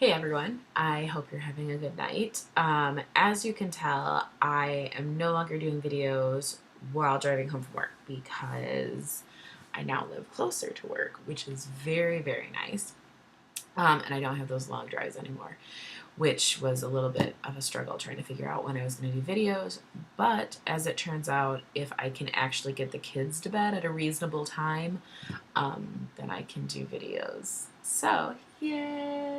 Hey everyone, I hope you're having a good night. As you can tell, I am no longer doing videos while driving home from work because I now live closer to work, which is very, very nice. And I don't have those long drives anymore, which was a little bit of a struggle trying to figure out when I was going to do videos. But as it turns out, if I can actually get the kids to bed at a reasonable time, then I can do videos. So, yay!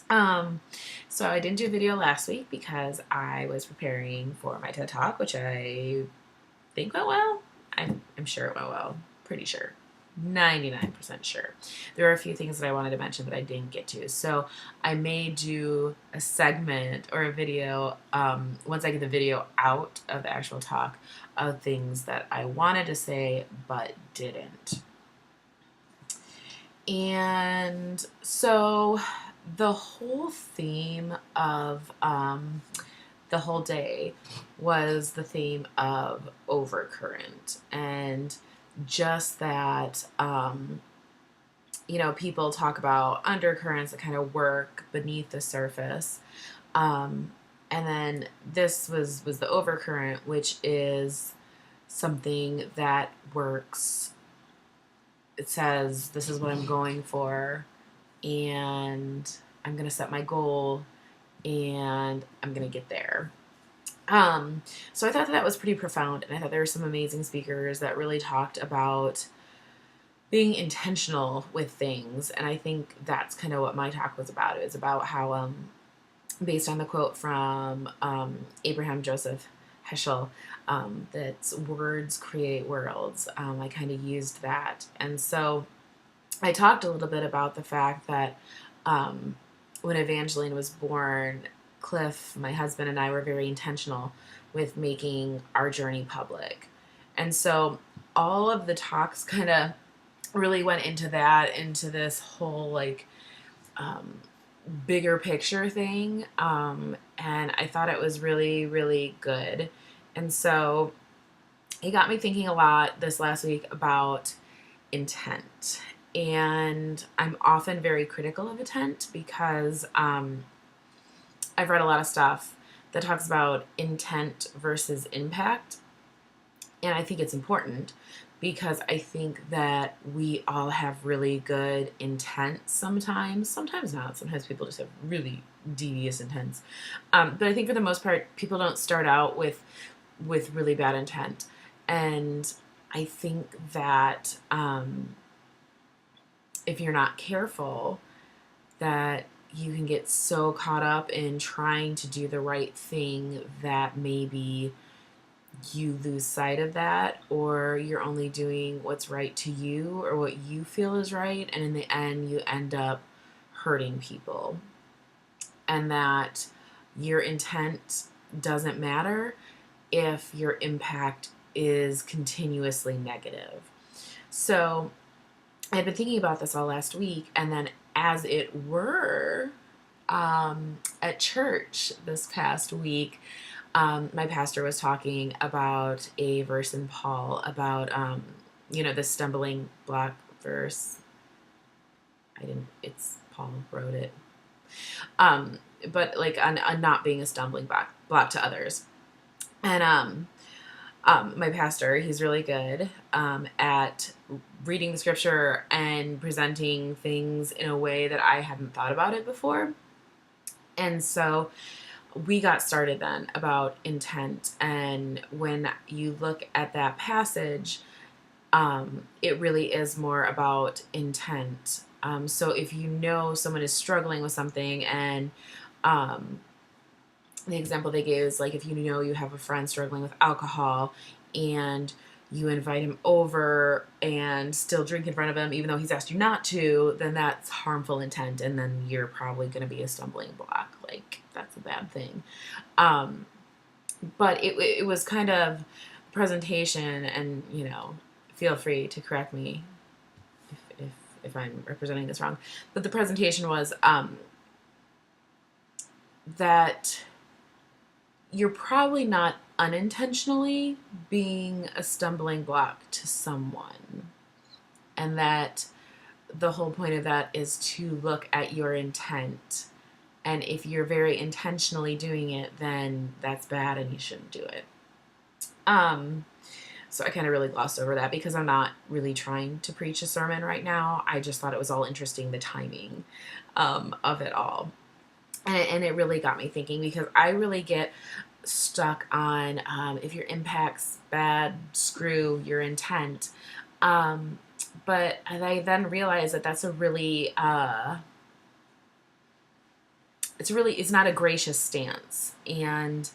Um, so I didn't do a video last week because I was preparing for my TED Talk, which I think went well. I'm sure it went well. Pretty sure. 99% sure. There are a few things that I wanted to mention that I didn't get to. So I may do a segment or a video once I get the video out of the actual talk of things that I wanted to say but didn't. And so the whole theme of the whole day was the theme of overcurrent and just that, people talk about undercurrents that kind of work beneath the surface. And then this was the overcurrent, which is something that works. It says, this is what I'm going for, and I'm going to set my goal, and I'm going to get there. So I thought that was pretty profound, and I thought there were some amazing speakers that really talked about being intentional with things, and I think that's kind of what my talk was about. It was about how, based on the quote from Abraham Joseph Heschel, that words create worlds. I kind of used that. And so I talked a little bit about the fact that when Evangeline was born, Cliff, my husband, and I were very intentional with making our journey public. And so all of the talks kind of really went into that, into this whole bigger picture thing. And I thought it was really, really good. And so it got me thinking a lot this last week about intent. And I'm often very critical of intent because I've read a lot of stuff that talks about intent versus impact. And I think it's important because I think that we all have really good intent sometimes. Sometimes not. Sometimes people just have really devious intents. But I think for the most part, people don't start out with really bad intent. And I think that if you're not careful, that you can get so caught up in trying to do the right thing that maybe you lose sight of that, or you're only doing what's right to you or what you feel is right, and in the end you end up hurting people, and that your intent doesn't matter if your impact is continuously negative. So I had been thinking about this all last week, and then as it were, at church this past week, my pastor was talking about a verse in Paul about, the stumbling block verse. It's Paul wrote it. But like on not being a stumbling block to others. And my pastor, he's really good at reading the scripture and presenting things in a way that I hadn't thought about it before. And so we got started then about intent. And when you look at that passage, it really is more about intent. So if you know someone is struggling with something, and the example they gave is like if you know you have a friend struggling with alcohol and you invite him over and still drink in front of him even though he's asked you not to, then that's harmful intent, and then you're probably going to be a stumbling block. Like, that's a bad thing. But it was kind of presentation, and feel free to correct me if I'm representing this wrong, but the presentation was that you're probably not unintentionally being a stumbling block to someone, and that the whole point of that is to look at your intent. And if you're very intentionally doing it, then that's bad and you shouldn't do it. So I kind of really glossed over that because I'm not really trying to preach a sermon right now. I just thought it was all interesting, the timing of it all. And it really got me thinking, because I really get stuck on if your impact's bad, screw your intent. But I then realized that that's a really, it's not a gracious stance. And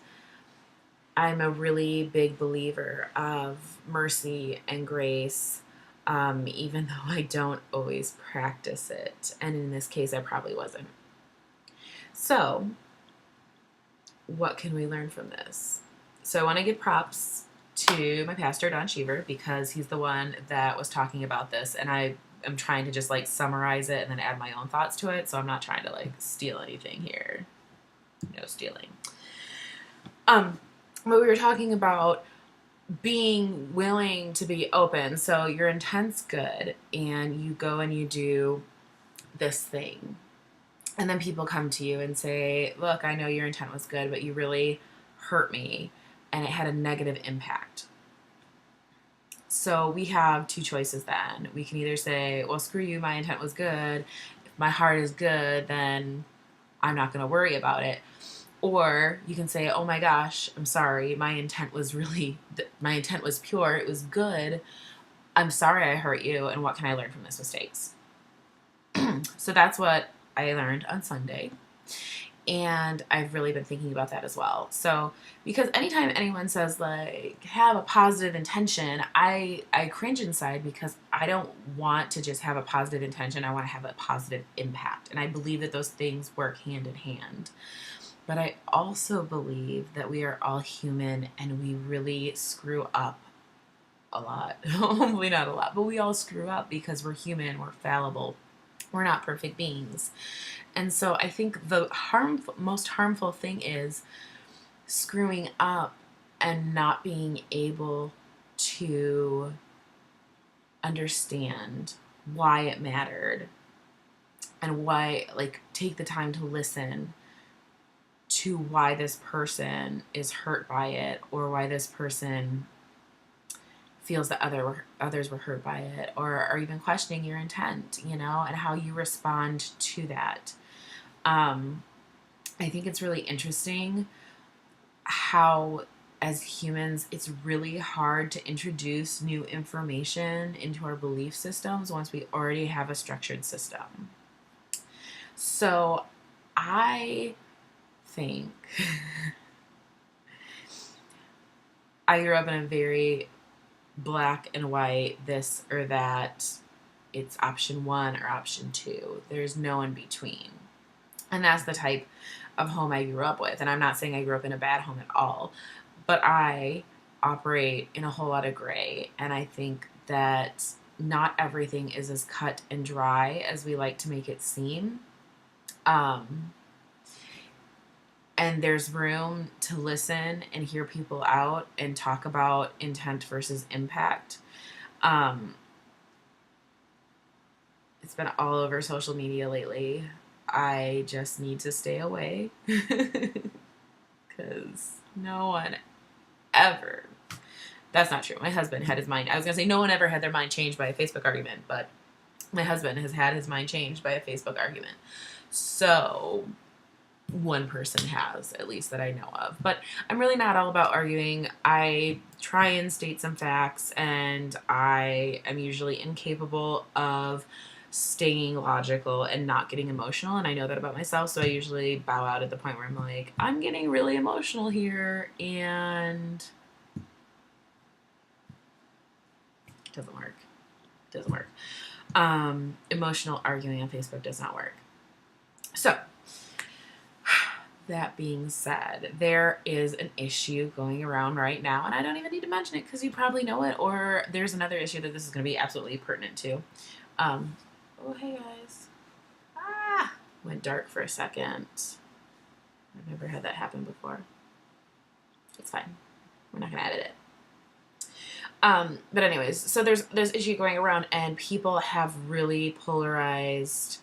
I'm a really big believer of mercy and grace, even though I don't always practice it. And in this case, I probably wasn't. So, what can we learn from this? So, I want to give props to my pastor, Don Cheever, because he's the one that was talking about this. And I am trying to just like summarize it and then add my own thoughts to it. So, I'm not trying to like steal anything here. No stealing. But we were talking about being willing to be open. So your intent's good, and you go and you do this thing. And then people come to you and say, look, I know your intent was good, but you really hurt me, and it had a negative impact. So we have two choices then. We can either say, well, screw you, my intent was good. If my heart is good, then I'm not going to worry about it. Or you can say, oh my gosh, I'm sorry. My intent was pure. It was good. I'm sorry I hurt you. And what can I learn from this mistakes? So that's what I learned on Sunday. And I've really been thinking about that as well. So, because anytime anyone says like, have a positive intention, I cringe inside, because I don't want to just have a positive intention. I want to have a positive impact. And I believe that those things work hand in hand. But I also believe that we are all human and we really screw up a lot. Hopefully not a lot, but we all screw up because we're human, we're fallible, we're not perfect beings. And so I think the most harmful thing is screwing up and not being able to understand why it mattered, and why, like, take the time to listen to why this person is hurt by it, or why this person feels that others were hurt by it, or even questioning your intent, and how you respond to that. I think it's really interesting how, as humans, it's really hard to introduce new information into our belief systems once we already have a structured system. So I think I grew up in a very black and white, this or that, it's option one or option two. There's no in between. And that's the type of home I grew up with. And I'm not saying I grew up in a bad home at all, but I operate in a whole lot of gray. And I think that not everything is as cut and dry as we like to make it seem. And there's room to listen and hear people out and talk about intent versus impact. It's been all over social media lately. I just need to stay away because no one ever. That's not true. My husband had his mind. I was going to say no one ever had their mind changed by a Facebook argument, but my husband has had his mind changed by a Facebook argument. So one person has, at least that I know of. But I'm really not all about arguing. I try and state some facts, and I am usually incapable of staying logical and not getting emotional, and I know that about myself, so I usually bow out at the point where I'm like, I'm getting really emotional here, and it doesn't work. Emotional arguing on Facebook does not work. So that being said, there is an issue going around right now, and I don't even need to mention it because you probably know it, or there's another issue that this is going to be absolutely pertinent to. Oh, hey guys. Went dark for a second. I've never had that happen before. It's fine. We're not going to edit it. But anyways, so there's issue going around, and people have really polarized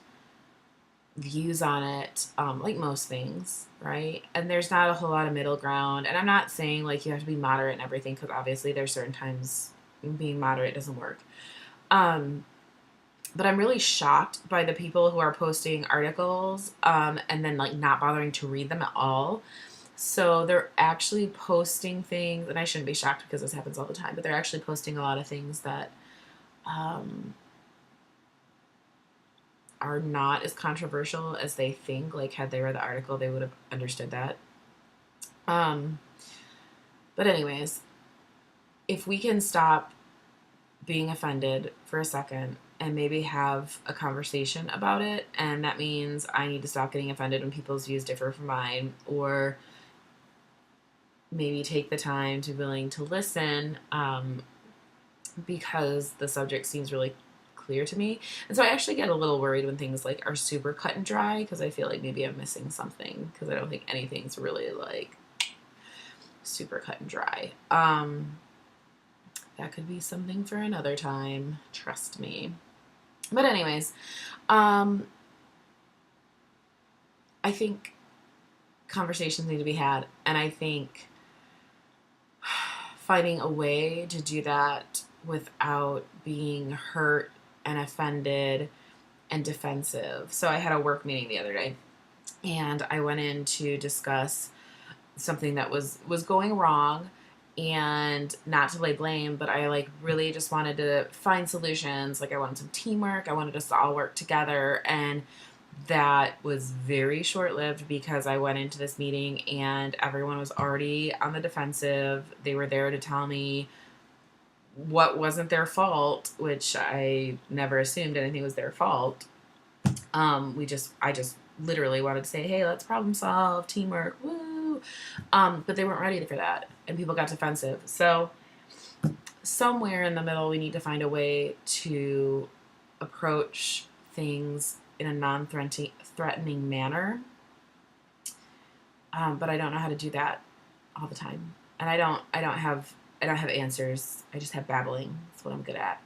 views on it, like most things, right? And there's not a whole lot of middle ground. And I'm not saying like you have to be moderate and everything, because obviously there's certain times being moderate doesn't work. But I'm really shocked by the people who are posting articles, and then like not bothering to read them at all. So they're actually posting things, and I shouldn't be shocked because this happens all the time, but they're actually posting a lot of things that are not as controversial as they think. Like, had they read the article, they would have understood that. Um, but anyways, if we can stop being offended for a second and maybe have a conversation about it, and that means I need to stop getting offended when people's views differ from mine, or maybe take the time to be willing to listen, because the subject seems really clear to me. And so I actually get a little worried when things like are super cut and dry, because I feel like maybe I'm missing something, because I don't think anything's really like super cut and dry. That could be something for another time, trust me. But anyways, I think conversations need to be had, and I think finding a way to do that without being hurt and offended and defensive. So I had a work meeting the other day, and I went in to discuss something that was going wrong, and not to lay blame, but I like really just wanted to find solutions. Like, I wanted some teamwork, I wanted us to all work together, and that was very short-lived because I went into this meeting and everyone was already on the defensive. They were there to tell me what wasn't their fault, which I never assumed anything was their fault. I just literally wanted to say, hey, let's problem solve, teamwork, woo. But they weren't ready for that, and people got defensive. So somewhere in the middle, we need to find a way to approach things in a non-threatening manner. But I don't know how to do that all the time, and I don't have answers. I just have babbling. That's what I'm good at.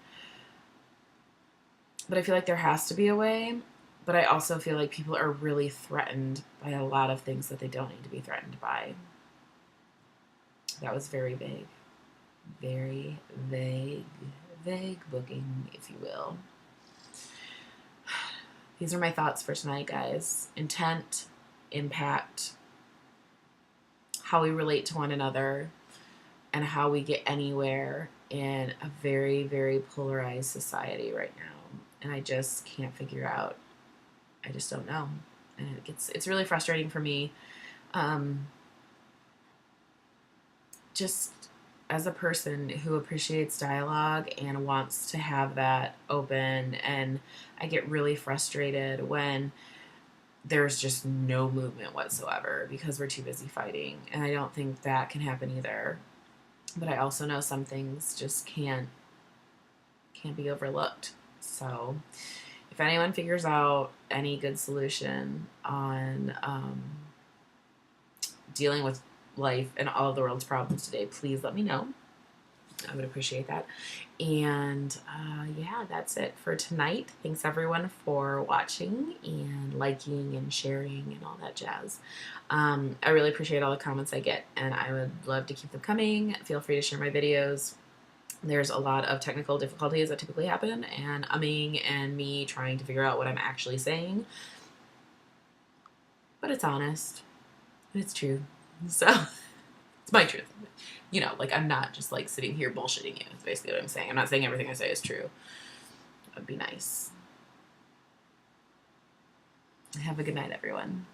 But I feel like there has to be a way. But I also feel like people are really threatened by a lot of things that they don't need to be threatened by. That was very vague. Very vague. Vague booking, if you will. These are my thoughts for tonight, guys. Intent, impact, how we relate to one another, and how we get anywhere in a very, very polarized society right now. And I just can't figure out. I just don't know. And it's really frustrating for me. Just as a person who appreciates dialogue and wants to have that open, and I get really frustrated when there's just no movement whatsoever because we're too busy fighting. And I don't think that can happen either. But I also know some things just can't be overlooked. So if anyone figures out any good solution on dealing with life and all of the world's problems today, please let me know. I would appreciate that. And yeah, that's it for tonight. Thanks everyone for watching and liking and sharing and all that jazz. I really appreciate all the comments I get, and I would love to keep them coming. Feel free to share my videos. There's a lot of technical difficulties that typically happen, and umming and me trying to figure out what I'm actually saying. But it's honest. And it's true. So, it's my truth. You know, like, I'm not just, like, sitting here bullshitting you. That's basically what I'm saying. I'm not saying everything I say is true. That would be nice. Have a good night, everyone.